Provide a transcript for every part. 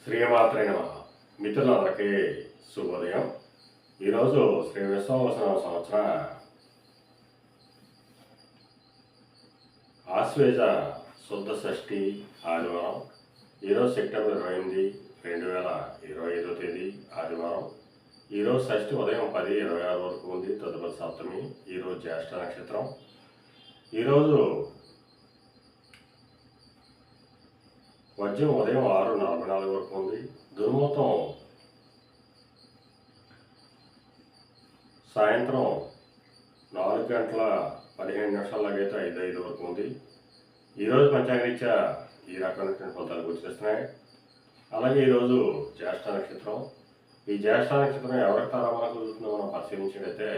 శ్రీమాత్రే నమః. మిత్రులందరికీ శుభోదయం. ఈరోజు శ్రీ విశ్వావసనామ సంవత్సర ఆశ్వేజ శుద్ధ షష్ఠి ఆదివారం. ఈరోజు సెప్టెంబర్ 28, 2025 తేదీ ఆదివారం. ఈరోజు షష్ఠి ఉదయం 10:26 వరకు ఉంది. తదుపరి సప్తమి. ఈరోజు జ్యేష్ఠ నక్షత్రం. ఈరోజు వజ్రం ఉదయం 6:44 వరకు ఉంది. దుర్ముహూర్తం సాయంత్రం 4:15 లాగైతే 5:05 వరకు ఉంది. ఈరోజు పంచాంగరీత్యా ఈ రకమైనటువంటి ఫలితాలు గుర్తిస్తున్నాయి. అలాగే ఈరోజు జ్యేష్ఠ నక్షత్రం. ఈ జ్యేష్ఠ నక్షత్రం ఎవరికి తారామణకు కుదురుతుందో మనం పరిశీలించినట్లయితే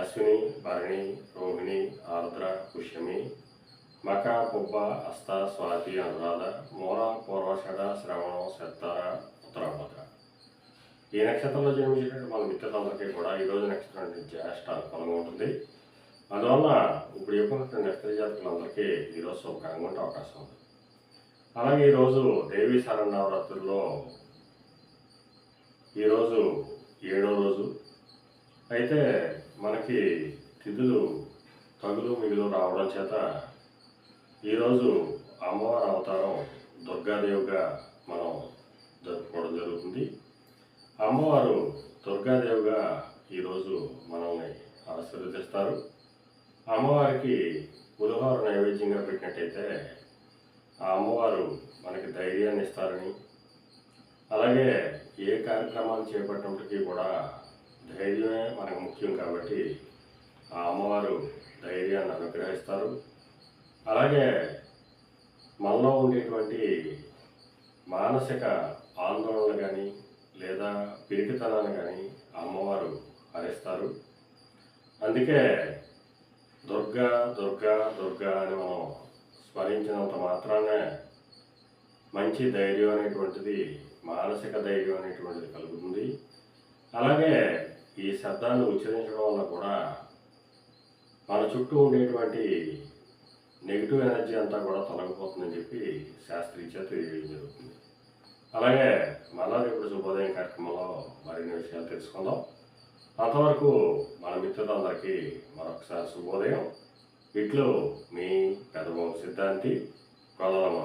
అశ్విని, భరణి, రోహిణి, ఆర్ద్ర, పుష్యమి, మక, పుబ్బ, హస్త, స్వాతి, అనురాధ, మూల, పూర్వాషాఢ, శ్రవణం, శతార, ఉత్తరాభద్ర. ఈ నక్షత్రంలో జన్మించినటువంటి మన మిత్రులందరికీ కూడా ఈరోజు నక్షత్రం జ్యేష్ఠ అనుకూలంగా ఉంటుంది. అందువల్ల ఇప్పుడు చెప్పుకున్నటువంటి నక్షత్ర జాతకులందరికీ ఈరోజు శుభకరంగా ఉండే అవకాశం ఉంది. అలాగే ఈరోజు దేవీ శరన్నవరాత్రుల్లో ఈరోజు 7వ రోజు. అయితే మనకి తిథులు తగులు మిగులు రావడం చేత ఈరోజు అమ్మవారి అవతారం దుర్గాదేవిగా మనం జరుపుకోవడం జరుగుతుంది. అమ్మవారు దుర్గాదేవిగా ఈరోజు మనల్ని ఆశీర్వదిస్తారు. అమ్మవారికి పులిహోర నైవేద్యంగా పెట్టినట్టయితే ఆ అమ్మవారు మనకి ధైర్యాన్ని ఇస్తారని, అలాగే ఏ కార్యక్రమాలు చేపట్టినప్పటికీ కూడా ధైర్యమే మనకు ముఖ్యం కాబట్టి ఆ అమ్మవారు ధైర్యాన్ని అనుగ్రహిస్తారు. అలాగే మనలో ఉండేటువంటి మానసిక ఆందోళనలు కానీ లేదా పిరికితనాన్ని కానీ అమ్మవారు హరిస్తారు. అందుకే దుర్గా దుర్గా దుర్గా అని మనం స్మరించినంత మాత్రానే మంచి ధైర్యం అనేటువంటిది, మానసిక ధైర్యం అనేటువంటిది కలుగుతుంది. అలాగే ఈ శబ్దాన్ని ఉచ్చరించడం వల్ల కూడా మన చుట్టూ ఉండేటువంటి నెగిటివ్ ఎనర్జీ అంతా కూడా తొలగిపోతుందని చెప్పి శాస్త్రీయ తెలియజేయడం జరుగుతుంది. అలాగే మళ్ళా రేపు శుభోదయం కార్యక్రమంలో మరిన్ని విషయాలు తెలుసుకుందాం. అంతవరకు మన మిత్రులందరికీ మరొకసారి శుభోదయం. ఇట్లు మీ పెదవం సిద్ధాంతి కొల్లలమ్మ.